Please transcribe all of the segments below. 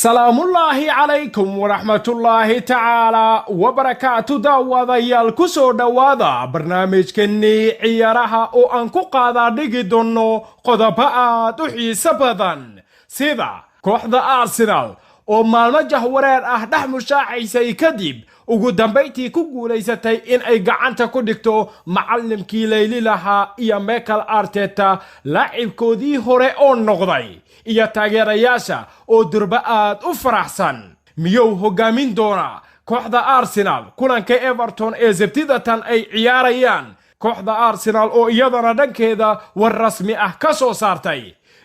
سلام الله عليكم ورحمة الله تعالى وبركاته داواداyaal ku soo dhawaada barnaamijkeennii ciyaaraha oo aan ku qaada dhigi doono qodobo aad u xiiso badan sida kooxda Arsenal oo maalmo jahwareer ah dhex mushaacaysay kadib ugu dambeyntii ku guuleysatay in ay gacanta ku dhigto macallimkii Leyli lahaa iyo Mikel Arteta laacibkoodii hore oo noqday iyo taageerayaasha oo durba aad u faraxsan miyuu hogaamin doona kooxda Arsenal kulanka Everton ee Sabtidatan ay ciyaarayaan kooxda Arsenal oo iyadana dhankeeda war rasmi ah ka soo saartay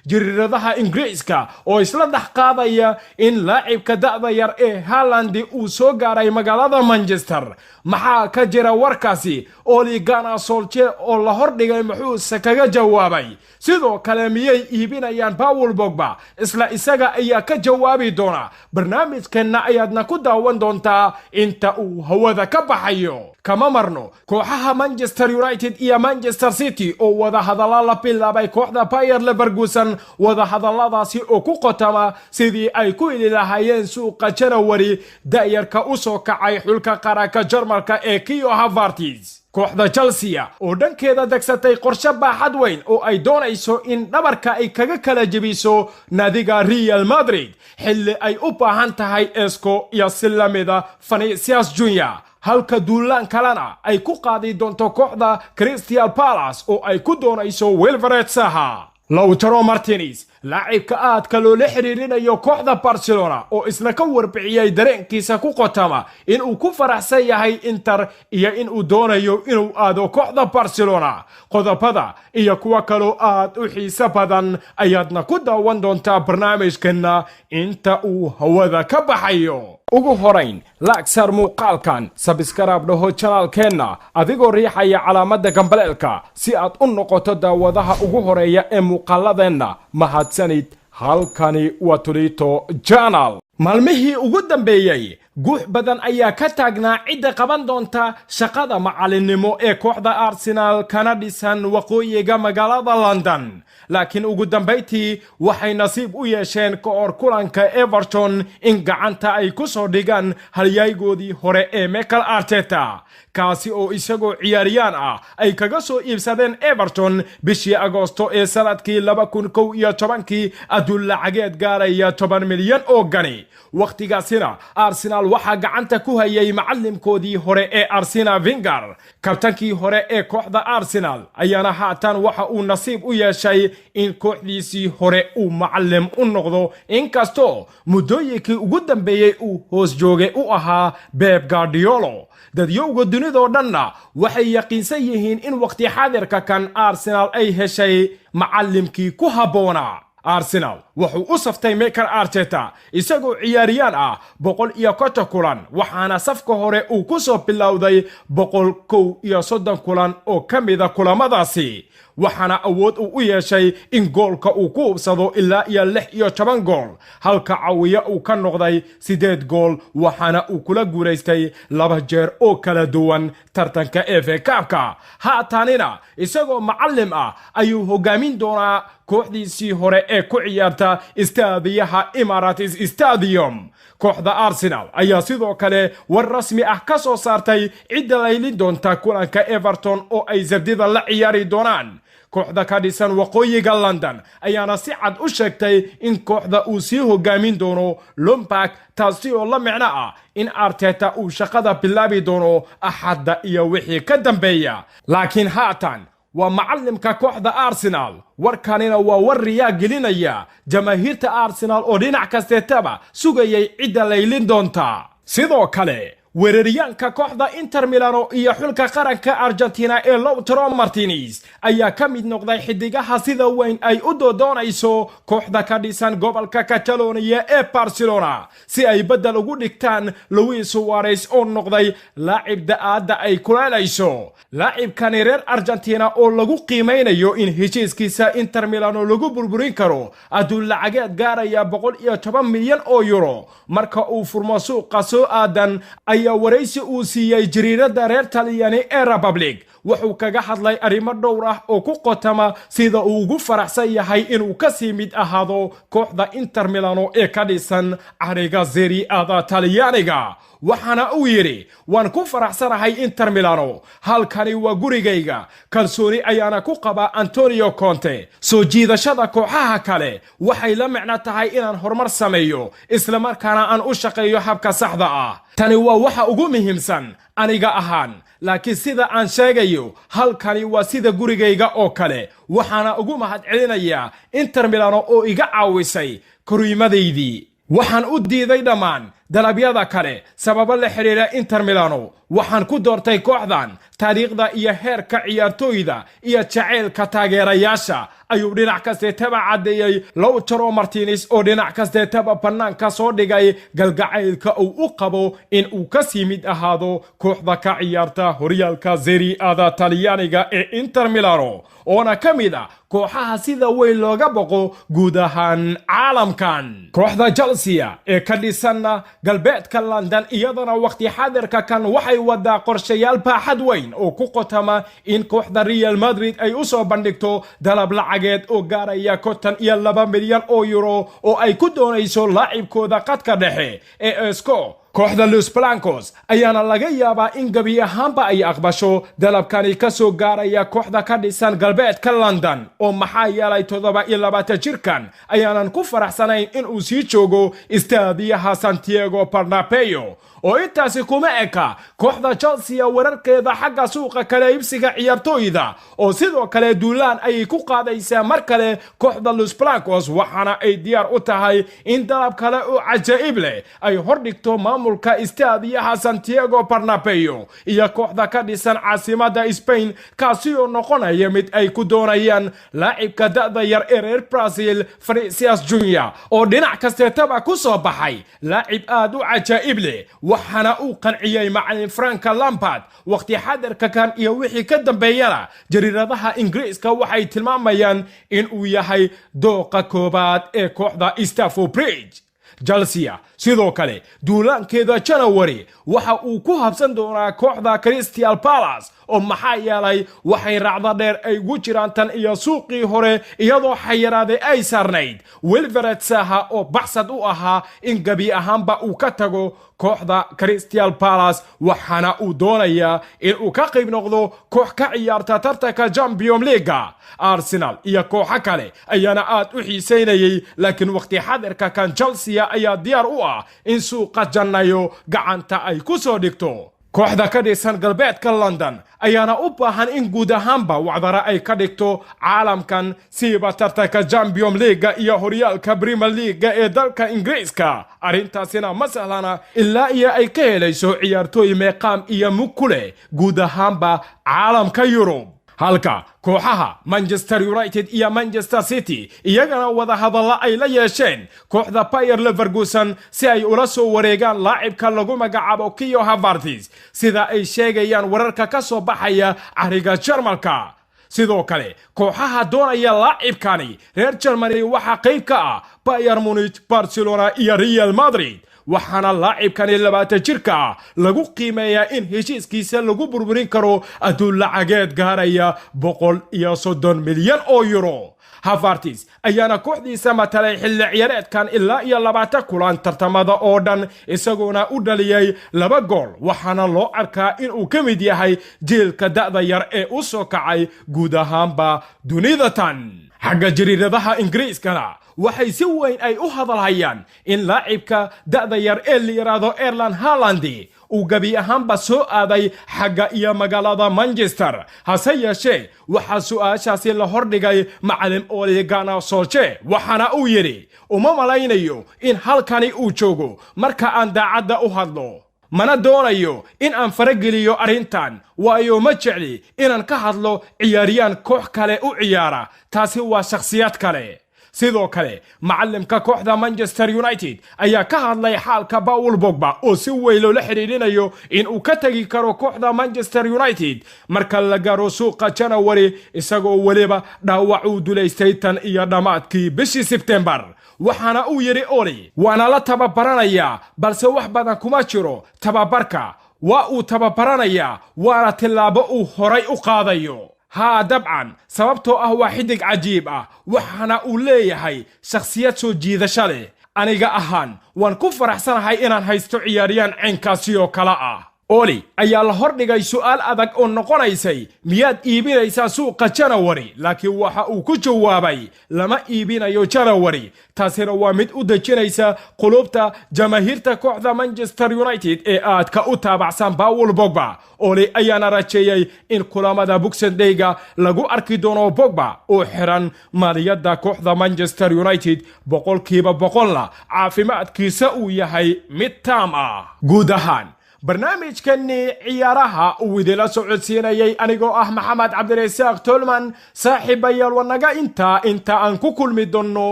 jiriiradaha Ingiriiska oo isla dhaxqaadaya in laacibka da'da yar ee Haaland uu soo gaaray magaalada Manchester maxaa ka jira warkaasi Ole Gunnar Solskjaer oo la hordhigay muxuu kaga jawaabay sidoo kale miyay iibinayaan Paul Pogba isla isaga ayaa ka jawaabi doona barnaamijkeena ayaadna ku daawan doontaa inta uu hawada ka baxayo kama marno kooxaha Manchester United iyo Manchester City oo wada hadalla la bilaabay kooxda Bayer Leverkusen wada hadalladaasi oo ku qotama sidii ay ku ili lahaayeen suuqa January da'yarka u soo kacay xulka qaranka Jarmalka ee Kai Havertz kooxda Chelsea oo dhankeeda degsatay qorshe baaxad weyn oo ay doonayso in dhabarka ay kaga kala jebiso naadiga Real Madrid xilli ay u baahan tahay Isco iyo Silamida Vinicius Junior halka duulaan kalena ay ku qaadi doonto kooxda Crystal Palace oo ay ku doonayso Wilfried Zaha Lautaro Martinez laacibka aadka loo xiriirinayo kooxda Barcelona oo isna ka warbixiyay dareenkiisa ku qotama in uu ku faraxsan yahay Inter iyo in uu doonayo inuu aado kooxda Barcelona qodobada iyo kuwa kale aad u xiiso badan ayaadna ku daawan doontaa barnaamijkeena inta uu hawada ka baxayo ugu horeyn laagsar muuqaalkan subscribe dhaho channelkeena adigoo riixaya calaamada gambaleelka si aad u noqoto daawadaha ugu horeeya ee muuqaaladeena mahadsanid halkani waa Tulito Channel maalmihii ugu dambeeyay guux badan ayaa ka taagnaa cidda qaban doonta shaqada macallinimo ee kooxda Arsenal kana dhisan waqooyiga magaalada London laakiin ugu dambeyntii waxay nasiib u yeesheen koor kulanka Everton in gacanta ay ku soo dhigaan halyaygoodii hore ee Mikel Arteta kaasi oo isagoo ciyaariyaan ah ay kaga soo iibsadeen Everton bishii Agoosto ee sanadkii 2011 adduun lacageed gaaraya 10 milyan oo gani waqtigaasina Arsenal waxa gacanta ku hayay macallimkoodii hore ee Arsene Wenger kabtankii hore ee kooxda Arsenal ayaana haatan waxa uu nasiib u yeeshay in kooxdiisii hore uu macallim u noqdo inkastoo muddooyinkii ugu dambeeyay uu hoos joogay u ahaa Pep Guardiola dadyowga dunidoo dhanna waxay yaqiinsan yihiin in waqti xaadirka kan Arsenal ay heshay macallimkii ku habboonaa Arsenal wuxuu u saftay Mikel Arteta isagoo ciyaariyaan ah 150 kulan waxaana safka hore uu ku soo bilowday 130 kulan oo kamida kulamadaasi waxaana awood u yeeshay in goolka uu ku hubsado ilaa iyo 16 gool halka caawiya uu ka noqday 8 gool waxaana uu kula guuleystay 2 jeer oo kala duwan tartanka FA Cup-ka haatanina isagoo macallim ah ayuu hogaamin doonaa kooxdiisii hore ee ku ciyaarta istaadiyaha Emirates Stadium kooxda Arsenal ayaa sidoo kale war rasmi ah ka soo saartay cidda laylin doonta kulanka Everton oo ay Sabtida la ciyaari doonaan kooxda ka dhisan waqooyiga London ayaana si cad u sheegtay in kooxda uu sii hogaamin doono Lampard taasi oo la micno ah in Arteta uu shaqada bilaabi doono Axadda iyo wixii ka dambeeya laakiin haatan waa macallimka kooxda Arsenal warkanina waa war riyaa gelinaya jamaahiirta Arsenal oo dhinac kasteetaba sugayay cidda laylin doonta sidoo kale weeraryaanka kooxda Inter Milano iyo xulka qaranka Argentina ee Lautaro Martinez ayaa ka mid noqday xidigaha sida weyn ay u doonayso kooxda ka dhisan gobolka Catalonia ee Barcelona si ay badal ugu dhigtaan Luis Suarez oo noqday laacib da'ada ay kulaalayso laacibkan reer Argentina oo lagu qiimeynayo in heshiiskiisa Inter Milano lagu burburin karo adduun lacageed gaaraya 110 milyan oo euro marka uu furmo suuqa soo aadan ayaa waraysi uu siiyay jariirada reer Talyaani ee Republic wuxuu kaga hadlay arrimo dhowr ah oo ku qotama sida uu ugu faraxsan yahay inuu ka sii mid ahaado kooxda Inter Milano ee ka dhisan cariga Serie A Talyaaniga. waxaana uu yiri waan ku faraxsanahay Inter Milano, halkani waa gurigayga, kalsooni ayaana ku qaba Antonio Conte. soo jiidashada kooxaha kale waxay la macno tahay inaan horumar sameeyo isla markaana aan u shaqeeyo habka saxda ah. tani waa waxa ugu muhiimsan aniga ahaan, laakiin sida aan sheegayo halkani waa sida gurigayga oo kale. waxaana ugu mahadcelinayaa Inter Milano oo iga caawisay koriimadaydii. waxaan u diiday dhammaan dalabyada kale sababo la xiriira Inter Milano. waxaan ku doortay kooxdan taariikhda iyo heerka ciyaartooyda iyo jaceylka taageerayaasha, ayuu dhinac kasteetaba caddeeyey Lautaro Martinez oo dhinac kasteetaba bannaanka soo dhigay galgacaylka uu u qabo in uu ka sii mid ahaado kooxda ka ciyaarta horyaalka Serie A Talyaaniga ee Inter Milano, oona ka mid ah kooxaha sida weyn looga boqo guud ahaan caalamkan. kooxda Chelsea ee ka dhisanna galbeedka London iyadana waqti xaadirka kan waxay wadaa qorshayaal baaxad weyn oo ku qotama in kooxda Real Madrid ay u soo bandhigto dalab lacageed oo gaaraya 52 milyan oo euro oo ay ku doonayso laacibkooda qadka dhexe ee Esco. kooxda Los Blancos ayaana laga yaabaa in gabi ahaanba ay aqbasho dalabkani ka soo gaaraya kooxda ka dhisan galbeedka London, oo maxaa yeelay 27 jirkan ayaanan ku faraxsanayn in uu sii joogo istaadiyaha Santiago Bernabeu. oo intaasi kuma eka kooxda Chelsea wararkeeda xagga suuqa kala iibsiga ciyaartooyda oo sidoo kale duulaan ay ku qaadaysaa mar kale kooxda Los Blancos, waxaana ay diyaar u tahay in dalab kale oo cajaa'ib leh ay hordhigto maamulka istaadiyaha Santiago Bernabeu iyo kooxda ka dhisan caasimada Spain, kaasi oo noqonaya mid ay ku doonayaan laacibka da'da yar ee reer Brazil Vinicius Junior oo dhinac kasteetaba ku soo baxay laacib aad u cajaa'ib leh. waxaana uu qanciyay macallin Frank Lampard waqti xadarka kan iyo wixii ka dambeeyana jariiradaha Ingiriiska waxay tilmaamayaan in uu yahay dooqa koobaad ee kooxda Stamford Bridge. Chelsea sidoo kale duulaankeeda January waxa uu ku habsan doonaa kooxda Crystal Palace, oo maxaa yeelay waxay raacda dheer ay ugu jiraan tan iyo suuqii hore iyadoo xayiraade ay saarnayd Wilfried Zaha oo baxsad u ahaa in gabi ahaanba uu ka tago kooxda Crystal Palace. waxaana uu doonayaa in uu ka qayb noqdo koox ka ciyaarta tartanka Champions League. Arsenal iyo kooxo kale ayaana aad u xiiseynayay, laakiin waqti xadirka kan Chelsea ayaa diyaar u ah in suuqa jannayo gacanta ay ku soo dhigto. kooxda ka dhisan galbeedka London ayaana u baahan in guud ahaanba wacdara ay ka dhigto caalamkan siiba tartanka Champions League iyo horyaalka Premier League ee dalka Ingiriiska. arrintaasina ma sahlana ilaa iyo ay ka helayso ciyaartooy meeqaam iyo mug ku leh guud ahaanba caalamka Yurub. halka kooxaha Manchester United iyo Manchester City iyagana wada hadalla ay la yeesheen kooxda Bayer Leverkusen si ay ula soo wareegaan laacibka lagu magacaabo Kai Havertz, sida ay sheegayaan wararka ka soo baxaya cariga Jarmalka. sidoo kale kooxaha doonaya laacibkani reer Germany waxa qayb ka ah Bayern Munich, Barcelona iyo Real Madrid. waxaana laacibkani 20 jirka lagu qiimeeyaa in heshiiskiisa lagu burburin karo adduun lacageed gaaraya 130 milyan oo euro. Havertz ayaana kooxdiisa matalay xilli ciyaareedkan ilaa iyo 20 kulan tartamada oo dhan, isaguna u dhaliyay 2 gool. waxaana loo arkaa in uu ka mid yahay jiilka da'da yar ee u soo kacay guud ahaanba dunida tan. xagga jariiradaha Ingiriiskana waxay si weyn ay u hadalhayaan in laacibka da'da yar ee la yiraahdo Erling Haaland uu gabi ahaanba soo aaday xagga iyo magaalada Manchester. hase yeeshee waxaa su'aashaasi la hordhigay macallin Ole Gunnar Solskjaer, waxaana uu yiri uma malaynayo in halkani uu joogo marka aan daacadda u hadlo, mana doonayo in aan farageliyo arrintan, waayo ma jecli inaan ka hadlo ciyaariyaan koox kale u ciyaara, taasi waa shakhsiyad kale. sidoo kale macallimka kooxda Manchester United ayaa ka hadlay xaalka Paul Pogba oo si weyn loo xiriirinayo in uu ka tagi karo kooxda Manchester United marka la gaaro suuqa January, isagoo waliba dhaawac u duleystay tan iyo dhamaadkii bishii September. waxaana uu yiri Ole waana la tababaranayaa balse wax badan kuma jiro tababarka, waa uu tababaranayaa waana tillaabo uu horay u qaadayo haa dabcan sababtoo ah waa xidig cajiib ah waxaana uu leeyahay shakhsiyad soo jiidasho leh aniga ahaan waan ku faraxsanahay inaan haysto ciyaaryahan caynkaasi oo kale ah oli ayaa la hordhigay su'aal adag oo noqonaysay miyaad iibinaysaa suuqa January laakiin waxa uu ku jawaabay lama iibinayo January taasina waa mid u dejinaysa qulubta jamaahiirta kooxda Manchester United ee aadka u taabacsan Paul Pogba oli ayaana rajeeyay in kulamada Boxing Day-ga lagu arki doono Pogba oo xiran maaliyadda kooxda Manchester United boqolkiiba boqolna caafimaadkiisa uu yahay mid taam ah guud ahaan barnaamijkani ciyaaraha uu idila socodsiinayay anigoo ah Maxamed Cabdirasaaq Tolman saaxiibayaal wanaga inta aan ku kulmi doono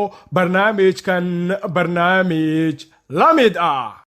barnaamij lamid ah